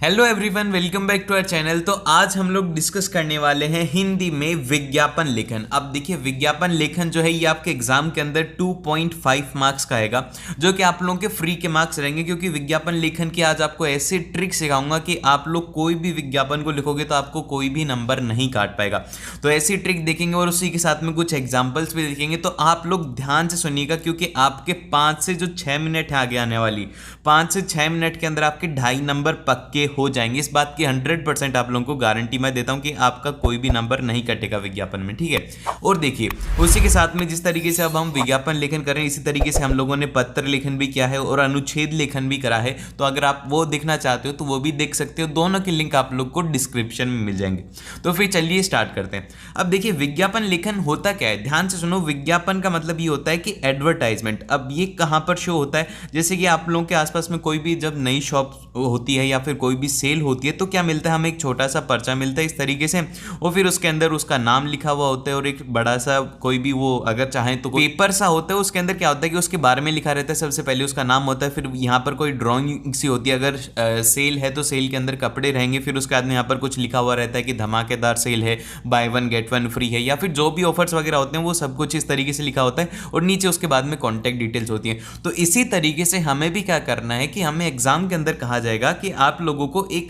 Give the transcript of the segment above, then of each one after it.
Hello everyone, welcome back to our channel. तो आज हम लोग डिस्कस करने वाले हैं हिंदी में विज्ञापन लेखन। अब देखिए, विज्ञापन लेखन जो है ये आपके एग्जाम के अंदर 2.5 मार्क्स का आएगा, जो कि आप लोगों के फ्री के मार्क्स रहेंगे। क्योंकि विज्ञापन लेखन की आज आपको ऐसे ट्रिक सिखाऊंगा कि आप लोग कोई भी विज्ञापन को लिखोगे तो आपको कोई भी नंबर नहीं काट पाएगा। तो ऐसी ट्रिक देखेंगे और उसी के साथ में कुछ एग्जाम्पल्स भी देखेंगे। तो आप लोग ध्यान से सुनिएगा, क्योंकि आपके 5 से जो 6 मिनट है आगे आने वाली 5 से 6 मिनट के अंदर आपके 2.5 नंबर पक्के हो जाएंगे। इस बात की 100% आप लोगों को गारंटी मैं देता हूं कि आपका कोई भी नंबर नहीं कटेगा विज्ञापन में, ठीक है। और देखिए, उसी के साथ में जिस तरीके से अब हम विज्ञापन लेखन कर रहे हैं, इसी तरीके से हम लोगों ने पत्र लेखन भी किया है और अनुच्छेद लेखन भी करा है। तो अगर आप वो देखना चाहते हो तो वो भी देख सकते हो। दोनों के लिंक आप लोग को डिस्क्रिप्शन में मिल जाएंगे। तो फिर चलिए स्टार्ट करते हैं। अब देखिए, विज्ञापन लेखन होता क्या है, ध्यान से सुनो। विज्ञापन का मतलब ये होता है कि एडवर्टाइजमेंट। अब ये कहां पर शो होता है, जैसे कि आप लोगों के आसपास में कोई भी जब नई शॉप होती है या फिर कोई भी सेल होती है तो क्या मिलता है, हमें एक छोटा सा पर्चा मिलता है इस तरीके से, और फिर उसके अंदर उसका नाम लिखा हुआ होता है और एक बड़ा सा कोई भी वो अगर चाहें तो पेपर सा होता है। उसके अंदर क्या होता है कि उसके बारे में लिखा रहता है। सबसे पहले उसका नाम होता है, फिर यहाँ पर कोई ड्राइंग सी होती है। अगर सेल है तो सेल के अंदर कपड़े रहेंगे, फिर उसके बाद में यहाँ पर कुछ लिखा हुआ रहता है कि धमाकेदार सेल है, by one get one free है, या फिर जो भी ऑफर्स वगैरह होते हैं वो सब कुछ इस तरीके से लिखा होता है। और नीचे उसके बाद में कॉन्टैक्ट डिटेल्स होती है। तो इसी तरीके से हमें भी क्या करना है कि हमें एग्जाम के अंदर कहा जाएगा कि आप लोगों को एक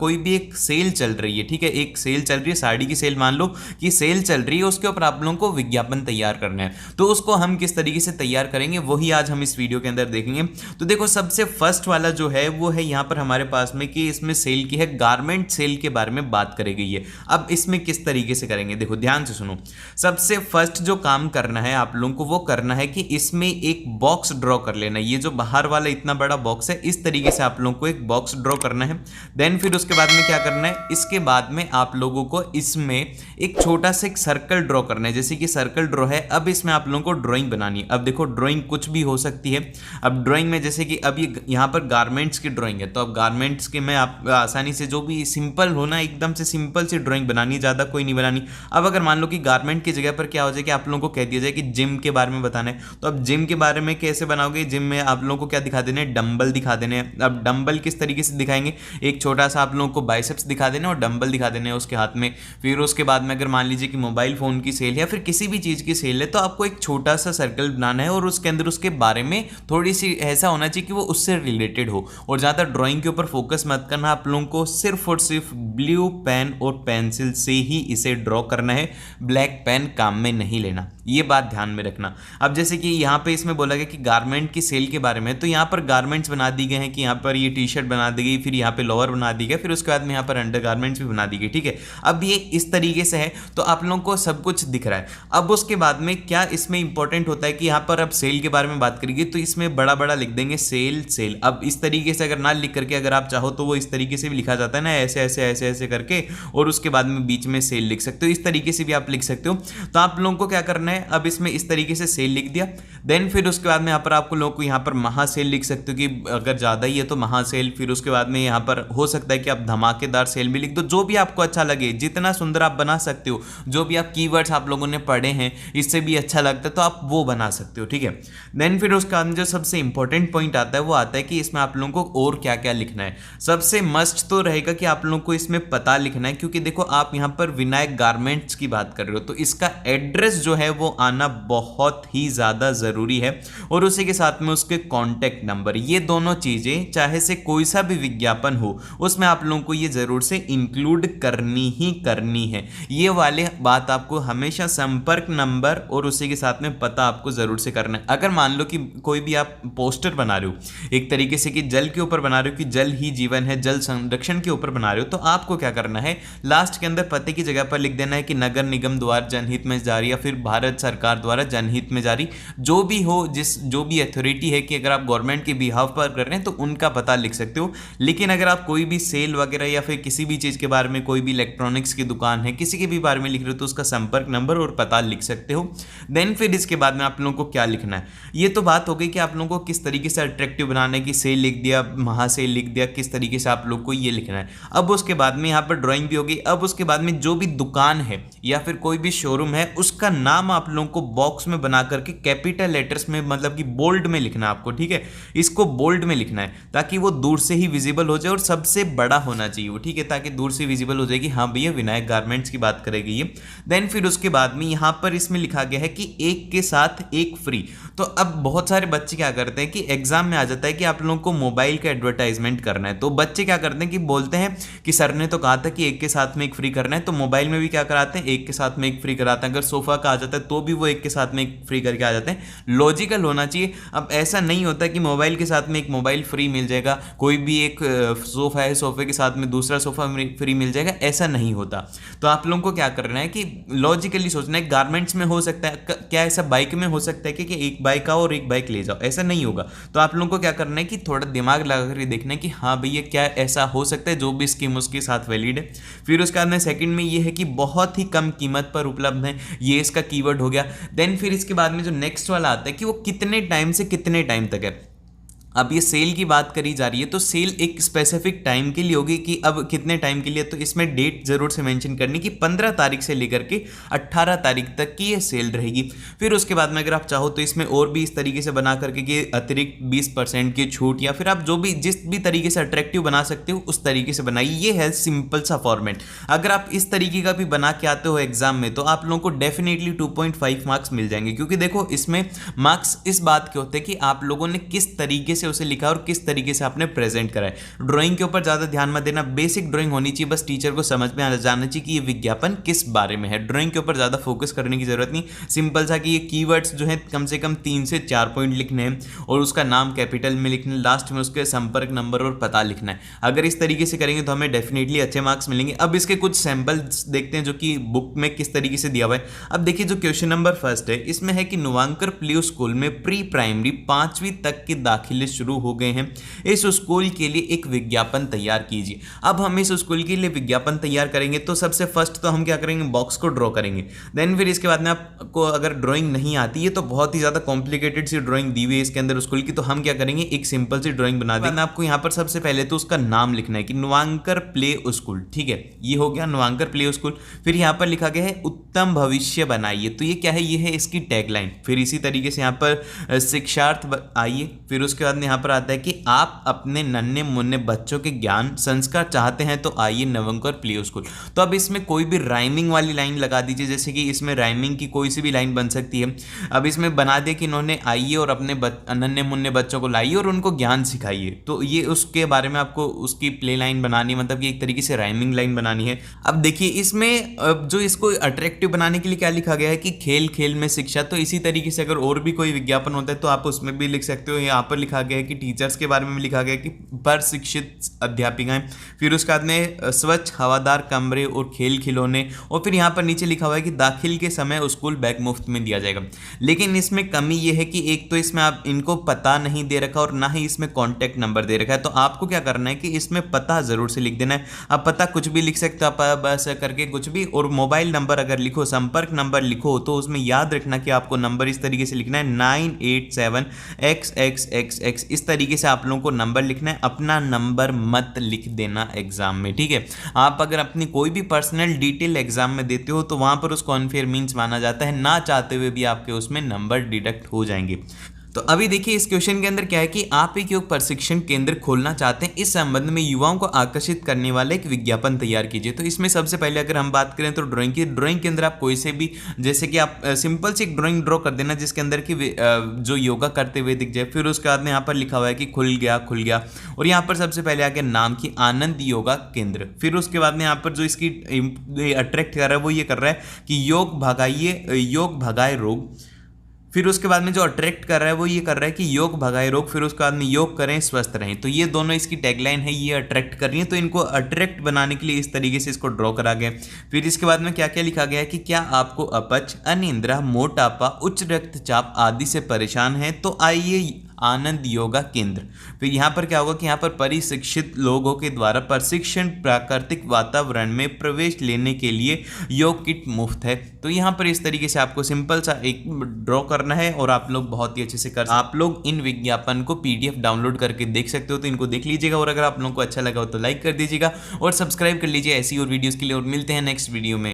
कोई भी एक सेल चल रही है, ठीक है, एक सेल चल रही है, साड़ी की सेल मान लो कि सेल चल रही है, उसके ऊपर आप लोगों को विज्ञापन तैयार करना है। तो उसको हम किस तरीके से तैयार करेंगे वही आज हम इस वीडियो के अंदर देखेंगे। तो देखो, सबसे फर्स्ट वाला जो है वो है यहाँ पर हमारे पास में कि इसमें सेल की है, गारमेंट सेल के बारे में बात करी गई है। अब इसमें किस तरीके से करेंगे, देखो ध्यान से सुनो। सबसे फर्स्ट जो काम करना है आप लोगों को वो करना है कि इसमें एक बॉक्स ड्रॉ कर लेना है। ये जो बाहर वाला इतना बड़ा बॉक्स है, इस तरीके से आप लोगों को एक बॉक्स ड्रॉ करना है। देन फिर उसके बाद में क्या करना है, इसके बाद में आप लोगों को इसमें एक छोटा सा एक सर्कल ड्रॉ करना है। जैसे कि सर्कल ड्रॉ है, अब इसमें आप लोगों को ड्राइंग बनानी है। अब देखो, ड्राइंग कुछ भी हो सकती है। अब ड्राइंग में जैसे कि अब ये यहाँ पर गारमेंट्स की ड्राइंग है, तो अब गारमेंट्स के में आप आसानी से जो भी सिंपल होना, एकदम से सिंपल सी ड्राइंग बनानी, ज़्यादा कोई नहीं बनानी। अब अगर मान लो कि गारमेंट की जगह पर क्या हो जाए कि आप लोगों को कह दिया जाए कि जिम के बारे में बताना है, तो अब जिम के बारे में कैसे बनाओगे, जिम में आप लोगों को क्या दिखा देना है, डंबल दिखा देने हैं। अब डंबल किस तरीके से दिखाएंगे, एक छोटा सा आप लोगों को बाइसेप्स दिखा देना और डंबल दिखा देने हैं उसके हाथ में। फिर उसके बाद में अगर मान लीजिए कि मोबाइल फोन की सेल है या फिर किसी भी चीज़ की सेल है, तो आपको एक छोटा सा सर्कल बनाना है और उसके अंदर उसके बारे में थोड़ी सी ऐसा होना चाहिए कि वो उससे रिलेटेड हो। और ज़्यादा ड्राइंग के ऊपर फोकस मत करना, आप लोगों को सिर्फ और सिर्फ ब्लू पेन और पेंसिल से ही इसे ड्रॉ करना है। ब्लैक पेन काम में नहीं लेना, ये बात ध्यान में रखना। अब जैसे कि यहाँ पे इसमें बोला गया कि गारमेंट की सेल के बारे में, तो यहाँ पर गारमेंट्स बना दी गए हैं कि यहाँ पर ये टी शर्ट बना दी गई, फिर यहाँ पे लोअर बना दी गई, फिर उसके बाद में यहाँ पर अंडर गारमेंट्स भी बना दी गई, ठीक है। अब ये इस तरीके से है, तो आप लोगों को सब कुछ दिख रहा है। अब उसके बाद में क्या इसमें इंपॉर्टेंट होता है कि यहाँ पर अब सेल के बारे में बात करेंगे तो इसमें बड़ा बड़ा लिख देंगे सेल सेल। अब इस तरीके से अगर ना लिख करके अगर आप चाहो तो वो इस तरीके से भी लिखा जाता है ना, ऐसे ऐसे ऐसे ऐसे करके, और उसके बाद में बीच में सेल लिख सकते हो। इस तरीके से भी आप लिख सकते हो। तो आप लोगों को क्या करना है, अब इसमें इस तरीके से सेल लिख दिया। देन फिर उसके बाद में यहाँ पर आपको लोगों को यहाँ पर महासेल लिख सकते हो कि अगर ज़्यादा ही है तो महासेल। फिर उसके बाद में यहाँ पर हो सकता है कि आप धमाकेदार सेल भी लिख दो, जो भी आपको अच्छा लगे, जितना सुंदर आप बना सकते हो। जो भी आप कीवर्ड्स आप लोगों ने पढ़े हैं, इससे भी अच्छा लगता है तो आप वो बना सकते हो, ठीक है। देन फिर उसका जो सबसे इंपॉर्टेंट पॉइंट आता है वो आता है कि इसमें आप लोगों को और क्या क्या लिखना है। सबसे मस्ट तो रहेगा कि आप लोगों को इसमें पता लिखना है, क्योंकि देखो आप यहाँ पर विनायक गारमेंट्स की बात कर रहे हो, तो इसका एड्रेस जो है वो आना बहुत ही ज़्यादा ज़रूरी है। और उसी के साथ में उसके कॉन्टैक्ट नंबर, ये दोनों चीज़ें चाहे से कोई सा भी विज्ञापन हो उसमें आप लोगों को ये ज़रूर से इंक्लूड करनी ही करनी है। ये वाले बात आपको हमेशा संपर्क नंबर और उसी के साथ में पता आपको ज़रूर से करना है। अगर मान लो कि कोई भी आप पोस्टर बना रहे हो एक तरीके से कि जल के ऊपर बना रहे हो कि जल ही जीवन है, जल संरक्षण के ऊपर बना रहे हो, तो आपको क्या करना है, लास्ट के अंदर पते की जगह पर लिख देना है कि नगर निगम द्वारा जनहित में जारी, या फिर भारत सरकार द्वारा जनहित में जारी, जो भी हो, जो भी अथॉरिटी है कि अगर आप गवर्नमेंट के बिहाफ पर कर रहे हैं तो उनका पता लिख सकते हो। लेकिन अगर आप कोई भी सेल वगैरह या फिर किसी भी चीज़ के बारे में, कोई भी इलेक्ट्रॉनिक्स की दुकान है, किसी के भी बारे में लिख रहे हो तो उसका संपर्क नंबर और पता लिख सकते हो। देन फिर इसके बाद में आप लोगों को क्या लिखना है, ये तो बात हो गई कि आप लोगों को किस तरीके से अट्रैक्टिव बनाना है, कि सेल लिख दिया, महासेल लिख दिया, किस तरीके से आप लोग को ये लिखना है। अब उसके बाद में यहाँ पर ड्राइंग भी होगी। अब उसके बाद में जो भी दुकान है या फिर कोई भी शोरूम है उसका नाम आप आप लोगों को बॉक्स में बना करके कैपिटल लेटर्स में, मतलब कि बोल्ड में लिखना है आपको, ठीक है। इसको बोल्ड में लिखना है ताकि वो दूर से ही विजिबल हो जाए और सबसे बड़ा होना चाहिए वो, ठीक है, ताकि दूर से विजिबल हो जाएगी, हाँ भैया विनायक गारमेंट्स की बात करेगी ये। देन फिर उसके बाद में यहाँ पर इसमें लिखा गया है कि एक के साथ एक फ्री। तो अब बहुत सारे बच्चे क्या करते हैं कि एग्जाम में आ जाता है कि आप लोगों को मोबाइल का एडवर्टाइजमेंट करना है, तो बच्चे क्या करते हैं कि बोलते हैं कि सर ने तो कहा था कि एक के साथ में एक फ्री करना है, तो मोबाइल में भी क्या कराते हैं, एक के साथ में एक फ्री कराते हैं। अगर सोफा का आ जाता है तो भी वो एक के साथ में एक फ्री करके आ जाते हैं। लॉजिकल होना चाहिए। अब ऐसा नहीं होता कि मोबाइल के साथ में एक मोबाइल फ्री मिल जाएगा, कोई भी एक सोफा है, सोफे के साथ में दूसरा सोफा फ्री मिल जाएगा, ऐसा नहीं होता। तो आप लोगों को क्या करना है कि लॉजिकली सोचना है। गारमेंट्स में हो सकता है, क्या ऐसा बाइक में हो सकता है कि एक बाइक आओ और एक बाइक ले जाओ, ऐसा नहीं होगा। तो आप लोगों को क्या करना है कि थोड़ा दिमाग लगा कर देखना है कि हाँ भैया क्या ऐसा हो सकता है जो भी स्कीम उसके साथ वैलिड है। फिर उसके बाद में सेकंड में ये है कि बहुत ही कम कीमत पर उपलब्ध है, ये इसका कीवर्ड हो गया। देन फिर इसके बाद में जो नेक्स्ट वाला आता है कि वो कितने टाइम से कितने टाइम तक है। अब ये सेल की बात करी जा रही है, तो सेल एक स्पेसिफिक टाइम के लिए होगी कि अब कितने टाइम के लिए, तो इसमें डेट जरूर से मेंशन करनी कि 15 तारीख से लेकर के 18 तारीख तक की ये सेल रहेगी। फिर उसके बाद में अगर आप चाहो तो इसमें और भी इस तरीके से बना करके कि अतिरिक्त 20% की छूट, या फिर आप जो भी जिस भी तरीके से अट्रैक्टिव बना सकते हो उस तरीके से बनाइए। ये है सिंपल सा फॉर्मेट। अगर आप इस तरीके का भी बना के आते हो एग्जाम में तो आप लोगों को डेफिनेटली 2.5 मार्क्स मिल जाएंगे, क्योंकि देखो इसमें मार्क्स इस बात के होते हैं कि आप लोगों ने किस तरीके से उसे लिखा और किस तरीके से आपने प्रेजेंट करा है। ड्राइंग के ऊपर ज्यादा ध्यान मत देना, बेसिक ड्राइंग होनी चाहिए, बस टीचर को समझ में आ जाना चाहिए कि ये विज्ञापन किस बारे में है। ड्राइंग के ऊपर ज्यादा फोकस करने की जरूरत नहीं, सिंपल सा कि ये कीवर्ड्स जो है कम से कम 3 से 4 पॉइंट लिखने हैं और उसका नाम कैपिटल में लिखना है, लास्ट में उसके संपर्क नंबर और पता लिखना है। अगर इस तरीके से करेंगे तो हमें डेफिनेटली अच्छे मार्क्स मिलेंगे। अब इसके कुछ सैंपल्स देखते हैं जो कि बुक में किस तरीके से दिया हुआ है। अब देखिए जो क्वेश्चन नंबर फर्स्ट है इसमें है कि नुवांकर प्ले स्कूल में प्री प्राइमरी 5वीं तक के दाखिले शुरू हो गए हैं, इस स्कूल के लिए एक विज्ञापन तैयार कीजिए। अब हम इस स्कूल के लिए विज्ञापन तैयार करेंगे तो सबसे फर्स्ट तो हम क्या करेंगे, बॉक्स को ड्रॉ करेंगे। देन फिर इसके बाद में आपको अगर ड्राइंग नहीं आती है तो बहुत ही ज्यादा कॉम्प्लिकेटेड सी ड्राइंग दी हुई है इसके अंदर स्कूल की, तो हम क्या करेंगे एक सिंपल सी ड्राइंग बना देंगे। आपको यहाँ पर सबसे पहले तो उसका नाम लिखना है कि नुवांकर प्ले स्कूल, ठीक है, ये हो गया नुवांकर प्ले स्कूल। फिर यहाँ पर लिखा गया है उत्तम भविष्य बनाइए, तो ये क्या है, ये है इसकी टैगलाइन। फिर इसी तरीके से यहाँ पर शिक्षार्थ आइए। फिर उसके बाद में यहाँ पर आता है कि आप अपने नन्हे मुन्ने बच्चों के ज्ञान संस्कार चाहते हैं तो आइए नुवांकर प्ले स्कूल। तो अब इसमें कोई भी राइमिंग वाली लाइन लगा दीजिए, जैसे कि इसमें राइमिंग की कोई सी भी लाइन बन सकती है। अब इसमें बना दे कि इन्होंने आइए और अपने नन्हे मुन्ने बच्चों को लाइए और उनको ज्ञान सिखाइए, तो ये उसके बारे में आपको उसकी प्ले लाइन बनानी, मतलब कि एक तरीके से राइमिंग लाइन बनानी है। अब देखिए इसमें जो इसको अट्रैक्टिव बनाने के लिए क्या लिखा गया है कि खेल खेल में शिक्षा, तो इसी तरीके से अगर और भी कोई विज्ञापन होता है तो आप उसमें भी लिख सकते हो। यहाँ पर लिखा गया है कि टीचर्स के बारे में लिखा गया है कि प्रशिक्षित अध्यापिकाएं। फिर उसके बाद में स्वच्छ हवादार कमरे और खेल खिलौने, और फिर यहाँ पर नीचे लिखा हुआ है कि दाखिल के समय स्कूल बैग मुफ्त में दिया जाएगा। लेकिन इसमें कमी यह है कि एक तो इसमें आप इनको पता नहीं दे रखा और ना ही इसमें कॉन्टैक्ट नंबर दे रखा है, तो आपको क्या करना है कि इसमें पता जरूर से लिख देना है। आप पता कुछ भी लिख सकते हो, आप बस करके कुछ भी, और मोबाइल नंबर अगर लिखो, संपर्क नंबर लिखो, तो उसमें याद रखना कि आपको नंबर इस तरीके से लिखना है 987XXXX, इस तरीके से आप लोगों को नंबर लिखना है। अपना नंबर मत लिख देना एग्जाम में, ठीक है। आप अगर अपनी कोई भी पर्सनल डिटेल एग्जाम में देते हो तो वहां पर उसको अनफेयर मीन्स माना जाता है, ना चाहते हुए भी आपके उसमें नंबर डिडक्ट हो जाएंगे। तो अभी देखिए इस क्वेश्चन के अंदर क्या है कि आप एक योग प्रशिक्षण केंद्र खोलना चाहते हैं, इस संबंध में युवाओं को आकर्षित करने वाला एक विज्ञापन तैयार कीजिए। तो इसमें सबसे पहले अगर हम बात करें तो ड्राइंग के अंदर आप कोई से भी, जैसे कि आप सिंपल सी एक ड्राइंग ड्रॉ कर देना जिसके अंदर की जो योगा करते हुए दिख जाए। फिर उसके बाद में यहाँ पर लिखा हुआ है कि खुल गया, और यहाँ पर सबसे पहले आ गया नाम की आनंद योगा केंद्र। फिर उसके बाद में यहाँ पर जो इसकी अट्रैक्ट कर रहा है वो ये कर रहा है कि योग भगाए रोग। फिर उसके बाद में जो अट्रैक्ट कर रहा है वो ये कर रहा है कि योग भगाए रोग। फिर उसके बाद में योग करें स्वस्थ रहें, तो ये दोनों इसकी टैगलाइन है, ये अट्रैक्ट कर रही है। तो इनको अट्रैक्ट बनाने के लिए इस तरीके से इसको ड्रॉ करा गया। फिर इसके बाद में क्या क्या लिखा गया है कि क्या आपको अपच, अनिद्रा, मोटापा, उच्च रक्तचाप आदि से परेशान है तो आइए आनंद योगा केंद्र। फिर यहाँ पर क्या होगा कि यहाँ पर परिशिक्षित लोगों के द्वारा प्रशिक्षण प्राकृतिक वातावरण में प्रवेश लेने के लिए योग किट मुफ्त है। तो यहाँ पर इस तरीके से आपको सिंपल सा एक ड्रॉ करना है और आप लोग बहुत ही अच्छे से कर। आप लोग इन विज्ञापन को PDF डाउनलोड करके देख सकते हो, तो इनको देख लीजिएगा, और अगर आप लोगों को अच्छा लगा हो तो लाइक कर दीजिएगा और सब्सक्राइब कर लीजिए ऐसी और वीडियोस के लिए। और मिलते हैं नेक्स्ट वीडियो में।